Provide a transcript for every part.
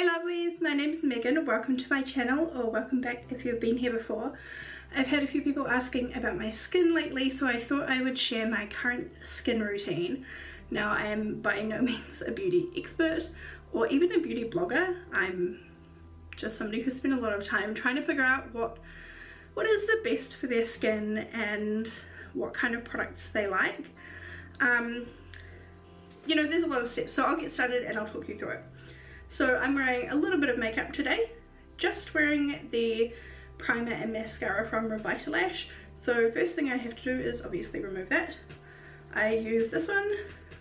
Hi lovelies, my name's Megan. Welcome to my channel, or welcome back if you've been here before. I've had a few people asking about my skin lately, so I thought I would share my current skin routine. Now, I am by no means a beauty expert or even a beauty blogger. I'm just somebody who spent a lot of time trying to figure out what is the best for their skin and what kind of products they like. You know, there's a lot of steps, so I'll get started and I'll talk you through it. So I'm wearing a little bit of makeup today, just wearing the primer and mascara from Revitalash. So first thing I have to do is obviously remove that. I use this one,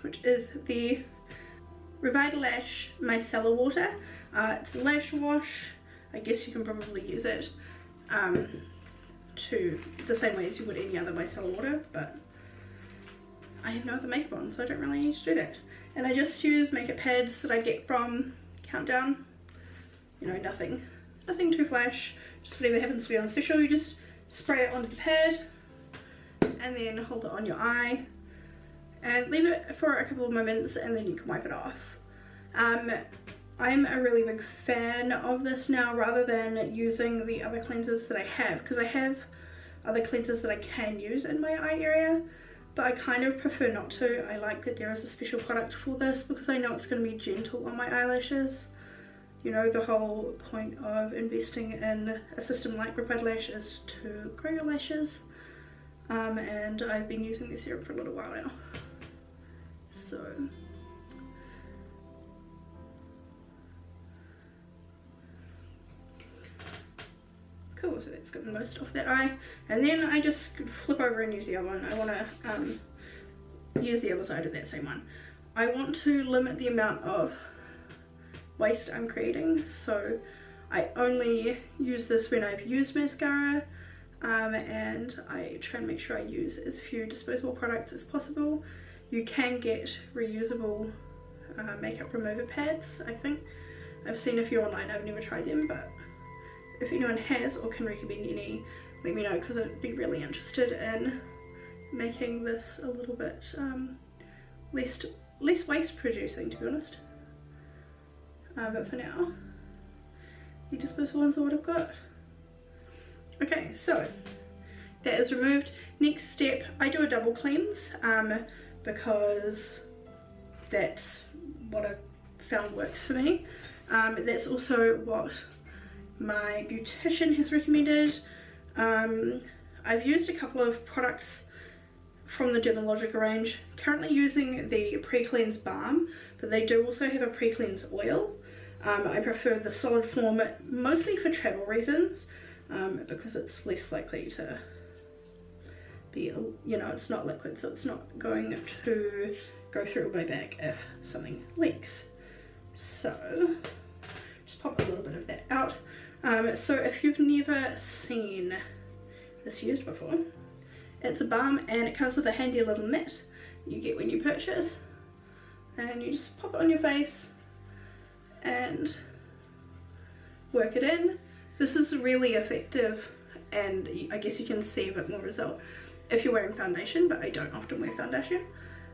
which is the Revitalash Micellar Water. It's a lash wash. I guess you can probably use it to the same way as you would any other micellar water, but I have no other makeup on, so I don't really need to do that. And I just use makeup pads that I get from Countdown. You know, nothing too flash, just whatever happens to be on special. You just spray it onto the pad and then hold it on your eye and leave it for a couple of moments, and then you can wipe it off. I'm a really big fan of this now, rather than using the other cleansers that I have, because I have other cleansers that I can use in my eye area, but I kind of prefer not to. I like that there is a special product for this because I know it's going to be gentle on my eyelashes. You know, the whole point of investing in a system like Revitalash is to grow your lashes, and I've been using this serum for a little while now. So cool, so that's got most off that eye, and then I just flip over and use the other one. I want to use the other side of that same one. I want to limit the amount of waste I'm creating, so I only use this when I've used mascara, and I try and make sure I use as few disposable products as possible. You can get reusable makeup remover pads, I think. I've seen a few online, I've never tried them, but if anyone has or can recommend any, let me know, because I'd be really interested in making this a little bit less waste producing, to be honest. But for now, the disposable ones are what I've got. Okay, so that is removed. Next step, I do a double cleanse because that's what I've found works for me. That's also what my beautician has recommended. I've used a couple of products from the Dermalogica range, currently using the pre-cleanse balm, but they do also have a pre-cleanse oil. I prefer the solid form mostly for travel reasons, because it's less likely to be, you know, it's not liquid, so it's not going to go through my bag if something leaks. So just pop a little bit of that out. So if you've never seen this used before, it's a balm and it comes with a handy little mitt you get when you purchase, and you just pop it on your face and work it in. This is really effective, and I guess you can see a bit more result if you're wearing foundation, but I don't often wear foundation.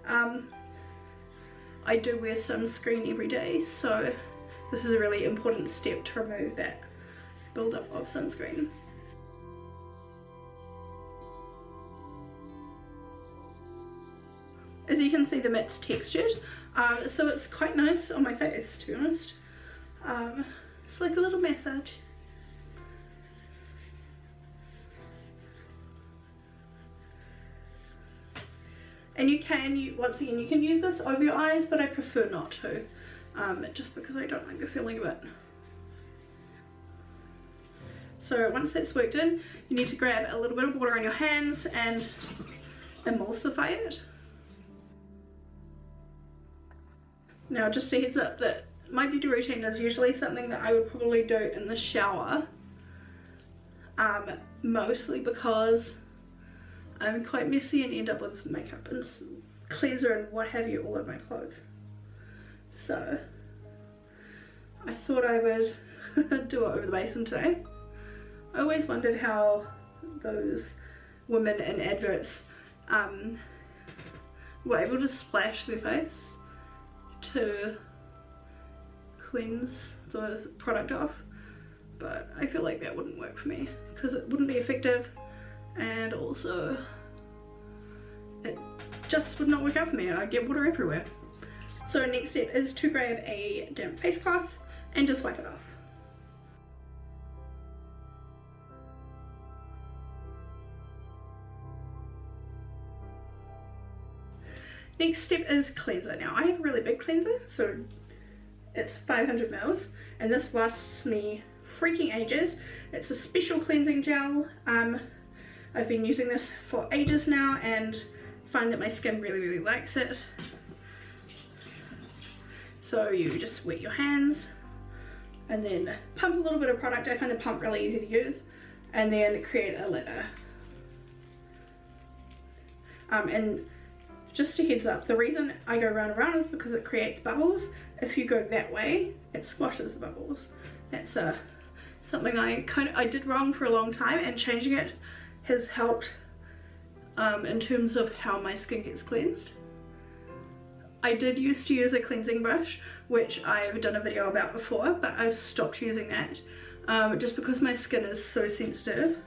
I do wear sunscreen every day, so this is a really important step to remove that buildup of sunscreen. As you can see, the mitt's textured, so it's quite nice on my face, to be honest. It's like a little massage. And you can, once again, you can use this over your eyes, but I prefer not to, just because I don't like the feeling of it. So once that's worked in, you need to grab a little bit of water on your hands and emulsify it. Now, just a heads up that my beauty routine is usually something that I would probably do in the shower, mostly because I'm quite messy and end up with makeup and cleanser and what have you all over my clothes. So I thought I would do it over the basin today. I always wondered how those women in adverts were able to splash their face to cleanse the product off, but I feel like that wouldn't work for me because it wouldn't be effective, and also it just would not work out for me. I'd get water everywhere. So next step is to grab a damp face cloth and just wipe it off. Next step is cleanser. Now I have a really big cleanser, so it's 500 mils, and this lasts me freaking ages. It's a special cleansing gel. I've been using this for ages now and find that my skin really likes it. So you just wet your hands and then pump a little bit of product. I find the pump really easy to use, and then create a lather. And just a heads up, the reason I go round and round is because it creates bubbles. If you go that way, it squashes the bubbles. That's something I did wrong for a long time, and changing it has helped in terms of how my skin gets cleansed. I did used to use a cleansing brush, which I've done a video about before, but I've stopped using that just because my skin is so sensitive.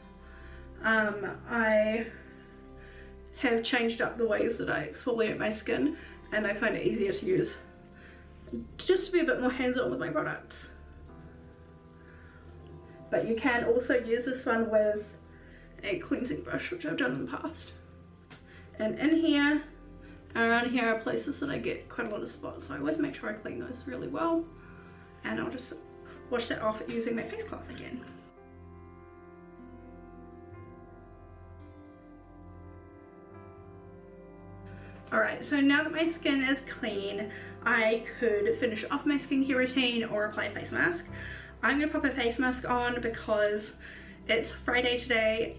I have changed up the ways that I exfoliate my skin, and I find it easier to use just to be a bit more hands-on with my products. But you can also use this one with a cleansing brush, which I've done in the past. And in here, around here are places that I get quite a lot of spots, so I always make sure I clean those really well, and I'll just wash that off using my face cloth again. Alright, so now that my skin is clean, I could finish off my skincare routine or apply a face mask. I'm going to pop a face mask on because it's Friday today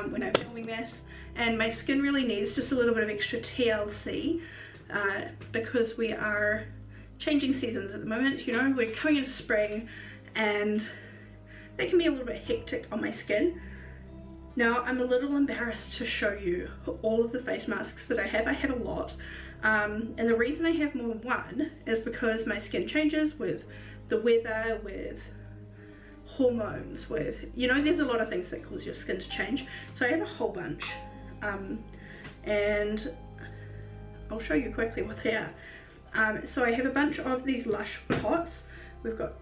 when I'm filming this, and my skin really needs just a little bit of extra TLC because we are changing seasons at the moment. You know, we're coming into spring and they can be a little bit hectic on my skin. Now I'm a little embarrassed to show you all of the face masks that I have. I have a lot, and the reason I have more than one is because my skin changes with the weather, with hormones, with, you know, there's a lot of things that cause your skin to change. So I have a whole bunch, and I'll show you quickly what they are. So I have a bunch of these Lush pots. We've got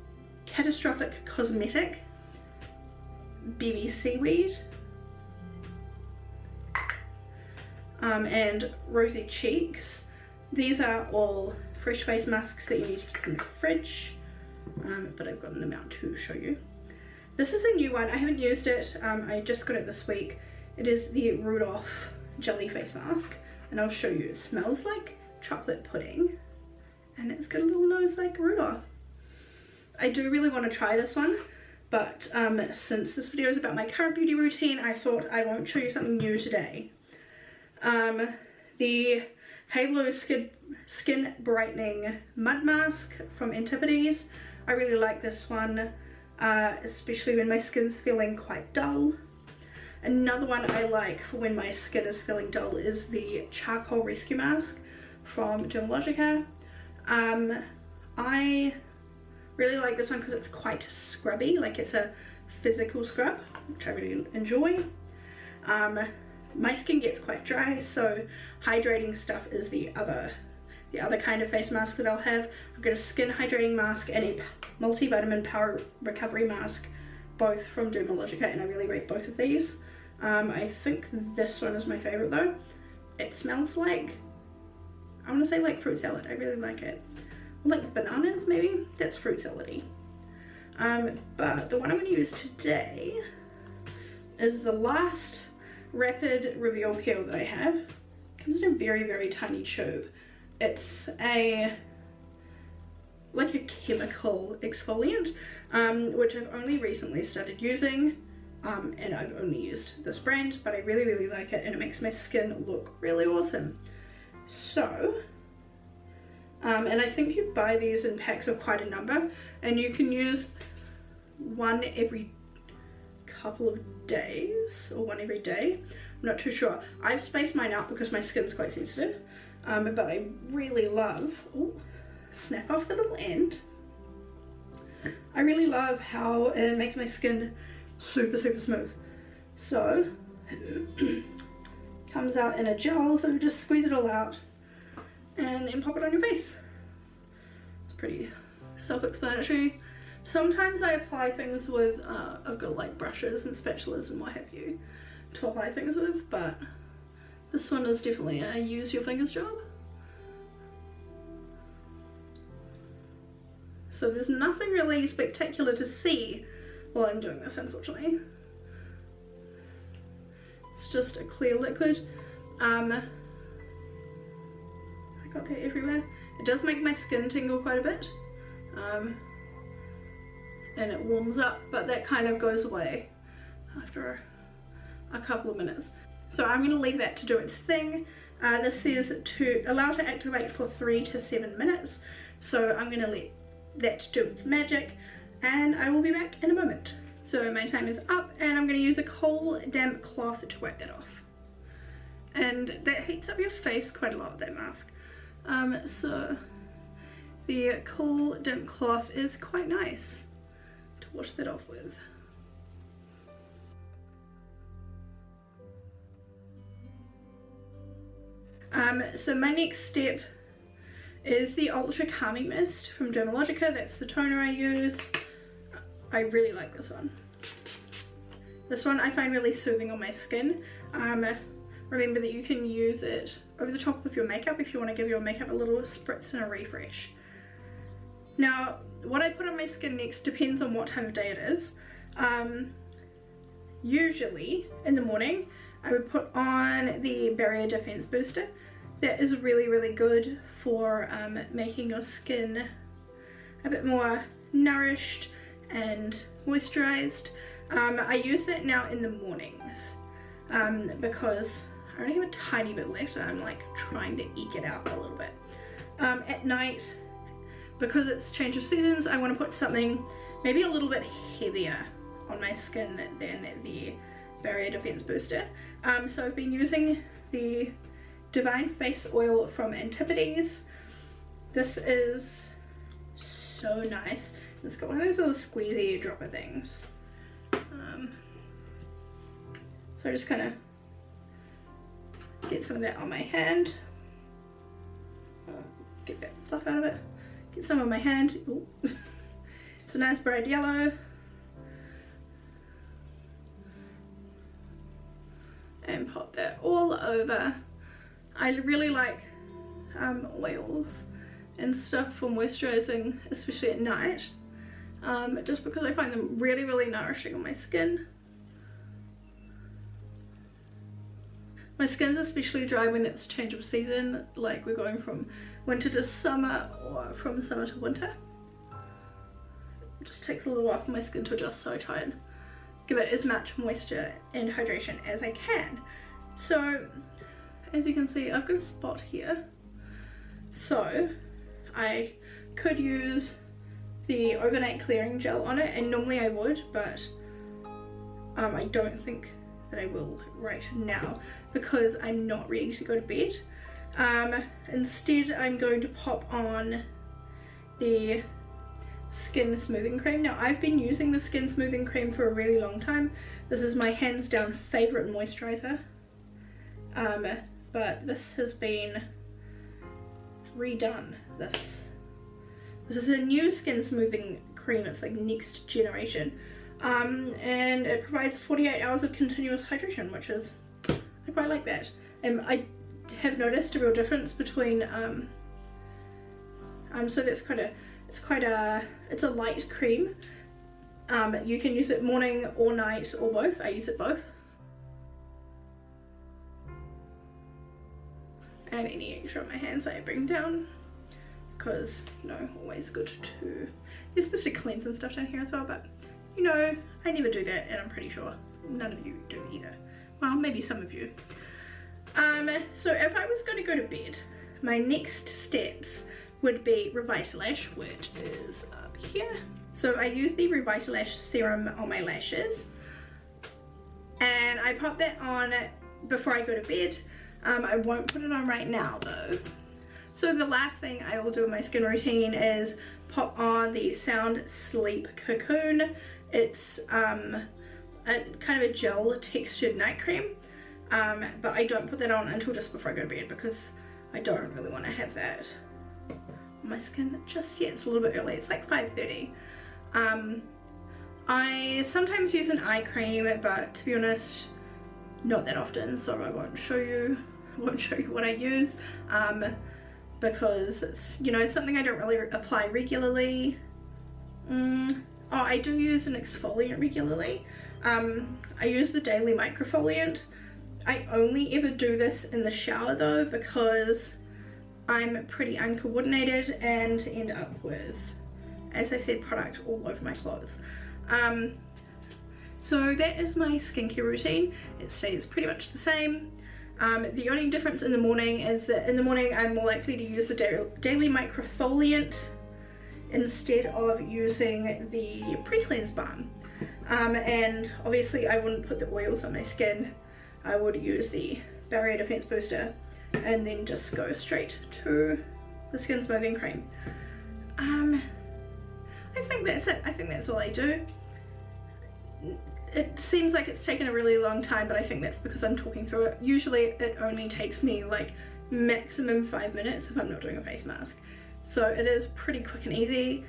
Catastrophic Cosmetic, BB Seaweed, and Rosy Cheeks. These are all fresh face masks that you need to keep in the fridge, but I've gotten them out to show you. This is a new one. I haven't used it. I just got it this week. It is the Rudolph Jelly Face Mask, and I'll show you. It smells like chocolate pudding, and it's got a little nose like Rudolph. I do really want to try this one, but since this video is about my current beauty routine, I thought I won't show you something new today. The Halo Skin Brightening Mud Mask from Antipodes. I really like this one, especially when my skin's feeling quite dull. Another one I like for when my skin is feeling dull is the Charcoal Rescue Mask from Dermalogica. I really like this one because it's quite scrubby, like it's a physical scrub, which I really enjoy. My skin gets quite dry, so hydrating stuff is the other kind of face mask that I'll have. I've got a skin hydrating mask and a multivitamin power recovery mask, both from Dermalogica, and I really rate both of these. I think this one is my favorite though. It smells like, I want to say like fruit salad. I really like it. Like bananas maybe? That's fruit salady. But the one I'm going to use today is the last Rapid Reveal Peel that I have. It comes in a very tiny tube. It's like a chemical exfoliant, which I've only recently started using, and I've only used this brand, but I really like it, and it makes my skin look really awesome. So, and I think you buy these in packs of quite a number, and you can use one every couple of days or one every day. I'm not too sure. I've spaced mine out because my skin's quite sensitive, but I really love, oh, snap off the little end. I really love how it makes my skin super smooth. So comes out in a gel, so just squeeze it all out and then pop it on your face. It's pretty self-explanatory. Sometimes I apply things with, I've got like brushes and spatulas and what have you to apply things with, but this one is definitely a use your fingers job. So there's nothing really spectacular to see while I'm doing this, unfortunately. It's just a clear liquid. I got that everywhere. It does make my skin tingle quite a bit. And it warms up, but that kind of goes away after a couple of minutes. So I'm going to leave that to do its thing. This says to allow to activate for 3 to 7 minutes. So I'm going to let that do its magic, and I will be back in a moment. So my time is up, and I'm going to use a cool damp cloth to wipe that off. And that heats up your face quite a lot, that mask. So the cool damp cloth is quite nice to wash that off with. So my next step is the Ultra Calming Mist from Dermalogica. That's the toner I use. I really like this one. This one I find really soothing on my skin. Remember that you can use it over the top of your makeup if you want to give your makeup a little spritz and a refresh. Now, what I put on my skin next depends on what time of day it is. Usually in the morning I would put on the Barrier Defense Booster. That is really good for making your skin a bit more nourished and moisturized. I use that now in the mornings because I only have a tiny bit left and I'm like trying to eke it out a little bit. At night, because it's change of seasons, I want to put something maybe a little bit heavier on my skin than the Barrier Defense Booster. So I've been using the Divine Face Oil from Antipodes. This is so nice. It's got one of those little squeezy dropper things. So I just kind of get some of that on my hand. Get that fluff out of it. Get some on my hand. Ooh. It's a nice bright yellow. And pop that all over. I really like oils and stuff for moisturizing, especially at night, just because I find them really nourishing on my skin. My skin's especially dry when it's change of season, like we're going from winter to summer or from summer to winter. It just takes a little while for my skin to adjust, so I try and give it as much moisture and hydration as I can. So as you can see, I've got a spot here, so I could use the overnight clearing gel on it, and normally I would, but I don't think that I will right now because I'm not ready to go to bed. Instead I'm going to pop on the skin smoothing cream. Now I've been using the skin smoothing cream for a really long time. This is my hands down favorite moisturizer. But this has been redone. This is a new skin smoothing cream. It's like next generation, and it provides 48 hours of continuous hydration, which is, I quite like that. I have noticed a real difference between so that's it's a light cream. You can use it morning or night or both. I use it both. And any extra on my hands I bring down, because, you know, always good to, you're supposed to cleanse and stuff down here as well, but, you know, I never do that, and I'm pretty sure none of you do either. Well, maybe some of you. So if I was going to go to bed, my next steps would be Revitalash, which is up here. So I use the Revitalash serum on my lashes, and I pop that on before I go to bed. I won't put it on right now though. So the last thing I will do in my skin routine is pop on the Sound Sleep Cocoon. It's a kind of a gel textured night cream, but I don't put that on until just before I go to bed because I don't really want to have that on my skin just yet. It's a little bit early, it's like 5:30. I sometimes use an eye cream, but to be honest, not that often, so I won't show you what I use, because it's, you know, something I don't really apply regularly. Oh, I do use an exfoliant regularly. I use the daily microfoliant. I only ever do this in the shower though, because I'm pretty uncoordinated and end up with, as I said, product all over my clothes. So that is my skincare routine. It stays pretty much the same. The only difference in the morning is that in the morning I'm more likely to use the daily microfoliant instead of using the pre-cleanse balm. And obviously I wouldn't put the oils on my skin. I would use the barrier defense booster and then just go straight to the skin smoothing cream. I think that's it. I think that's all I do. It seems like it's taken a really long time, but I think that's because I'm talking through it. Usually it only takes me like maximum 5 minutes if I'm not doing a face mask. So it is pretty quick and easy.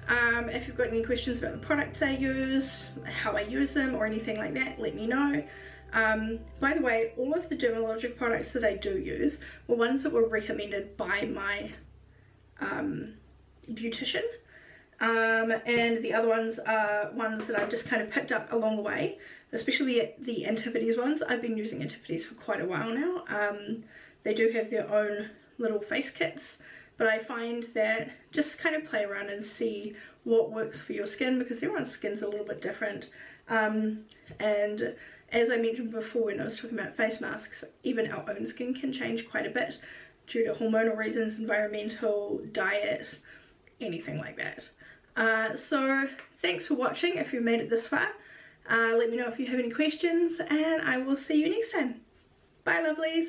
If you've got any questions about the products I use, how I use them or anything like that, let me know. By the way, all of the dermatologic products that I do use were ones that were recommended by my beautician. And the other ones are ones that I've just kind of picked up along the way, especially the Antipodes ones. I've been using Antipodes for quite a while now. They do have their own little face kits, but I find that just kind of play around and see what works for your skin, because everyone's skin's a little bit different. And as I mentioned before when I was talking about face masks, even our own skin can change quite a bit due to hormonal reasons, environmental, diet, anything like that. So thanks for watching if you've made it this far. Let me know if you have any questions, and I will see you next time. Bye lovelies.